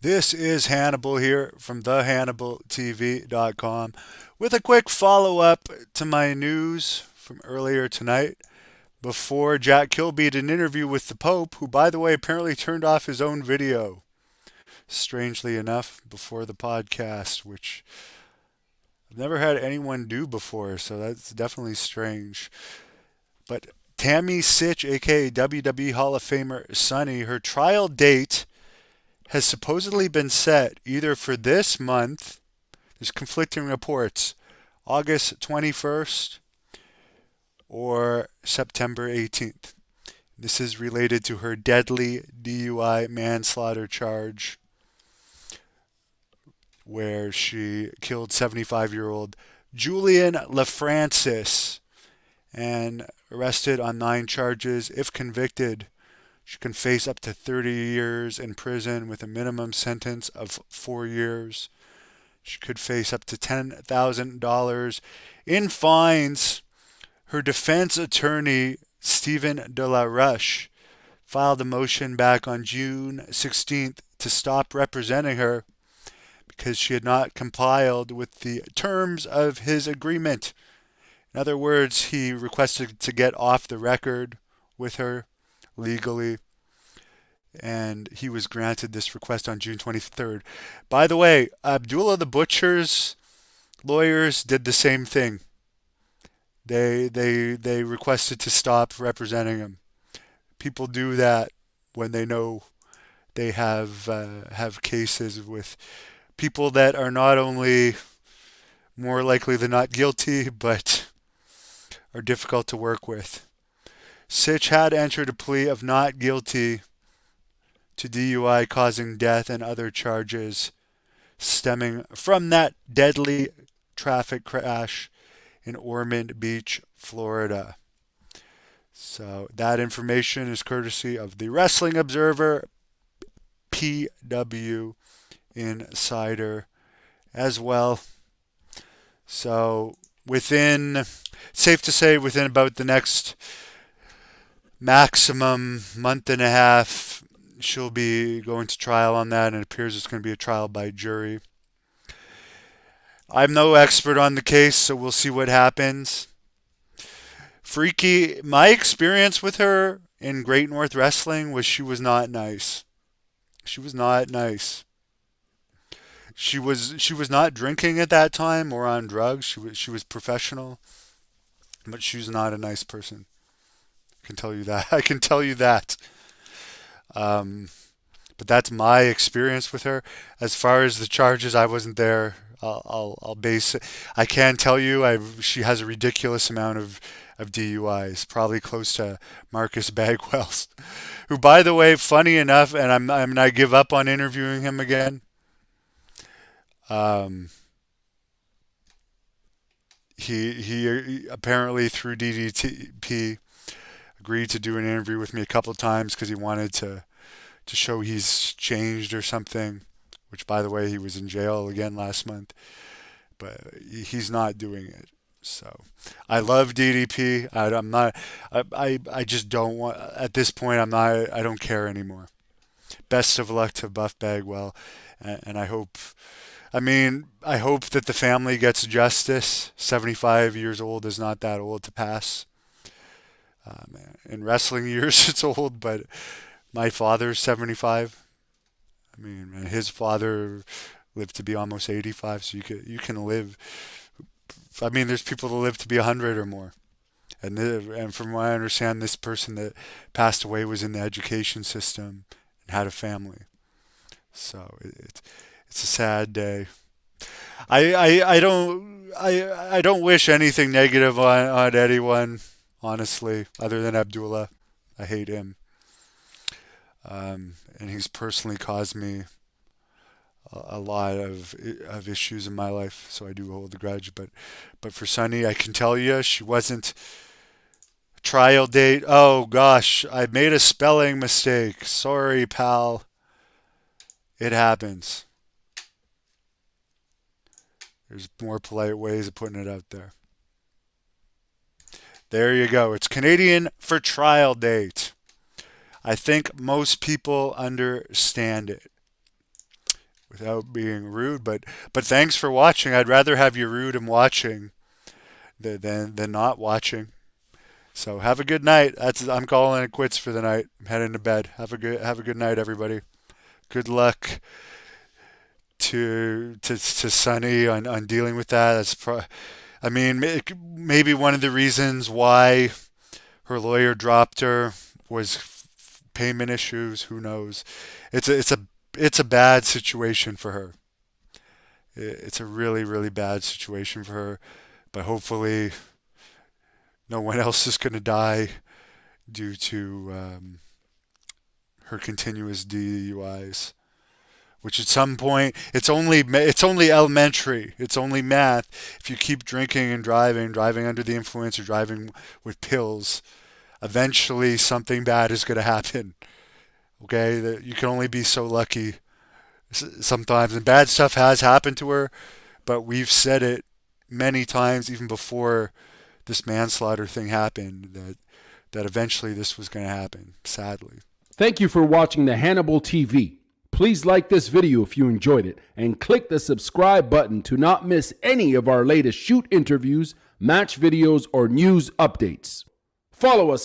This is Hannibal here from thehannibaltv.com with a quick follow up to my news from earlier tonight before Jack Kilby did an interview with the Pope, who, by the way, apparently turned off his own video, strangely enough, before the podcast, which I've never had anyone do before, so that's definitely strange. But Tammy Sytch, aka WWE Hall of Famer Sunny, her trial date has supposedly been set either for this month, there's conflicting reports, August 21st or September 18th. This is related to her deadly DUI manslaughter charge where she killed 75-year-old Julian LaFrancis and arrested on 9 charges. If convicted, she can face up to 30 years in prison with a minimum sentence of 4 years. She could face up to $10,000 in fines. Her defense attorney, Stephen De La Rush, filed a motion back on June 16th to stop representing her because she had not complied with the terms of his agreement. In other words, he requested to get off the record with her legally, and he was granted this request on June 23rd. By the way, Abdullah the Butcher's lawyers did the same thing. They requested to stop representing him. People do that when they know they have cases with people that are not only more likely than not guilty, but are difficult to work with. Sytch had entered a plea of not guilty to DUI causing death and other charges stemming from that deadly traffic crash in Ormond Beach, Florida. So that information is courtesy of the Wrestling Observer, PW Insider as well. So safe to say, within about the next maximum month and a half, she'll be going to trial on that, and it appears it's going to be a trial by jury. I'm no expert on the case, so we'll see what happens. Freaky, my experience with her in Great North Wrestling was she was not nice. She was not nice. She was not drinking at that time or on drugs. She was professional, but she was not a nice person. I can tell you that. I can tell you that. Um, but that's my experience with her. As far as the charges, I wasn't there. I'll base it. I can tell you, she has a ridiculous amount of DUIs, probably close to Marcus Bagwell's, who, by the way, funny enough, and I give up on interviewing him again. Um, he apparently through DDP agreed to do an interview with me a couple of times because he wanted to show he's changed or something. Which, by the way, he was in jail again last month, but he's not doing it. So I love DDP. I'm not. I just don't want. At this point, I'm not. I don't care anymore. Best of luck to Buff Bagwell, and I hope. I mean, I hope that the family gets justice. 75 years old is not that old to pass. In wrestling years, it's old, but my father's 75. I mean, and his father lived to be almost 85, so you can live. I mean, there's people that live to be 100 or more. And from what I understand, this person that passed away was in the education system and had a family. So it's a sad day. I don't wish anything negative on anyone, honestly, other than Abdullah. I hate him. And he's personally caused me a lot of issues in my life, so I do hold a grudge. But for Sunny, I can tell you, she wasn't trial date. Oh gosh, I made a spelling mistake. Sorry, pal. It happens. There's more polite ways of putting it out there. There you go. It's Canadian for trial date. I think most people understand it. without being rude. But thanks for watching. I'd rather have you rude and watching than not watching. So have a good night. I'm calling it quits for the night. I'm heading to bed. Have a good night, everybody. Good luck to Sunny on dealing with that. I mean, maybe one of the reasons why her lawyer dropped her was payment issues. Who knows? It's a bad situation for her. It's a really, really bad situation for her. But hopefully, no one else is going to die due to her continuous DUIs. Which at some point it's only elementary. It's only math. If you keep drinking and driving under the influence or driving with pills, eventually something bad is going to happen. Okay, you can only be so lucky sometimes, and bad stuff has happened to her. But we've said it many times, even before this manslaughter thing happened, that eventually this was going to happen. Sadly. Thank you for watching the Hannibal TV. Please like this video if you enjoyed it, and click the subscribe button to not miss any of our latest shoot interviews, match videos, or news updates. Follow us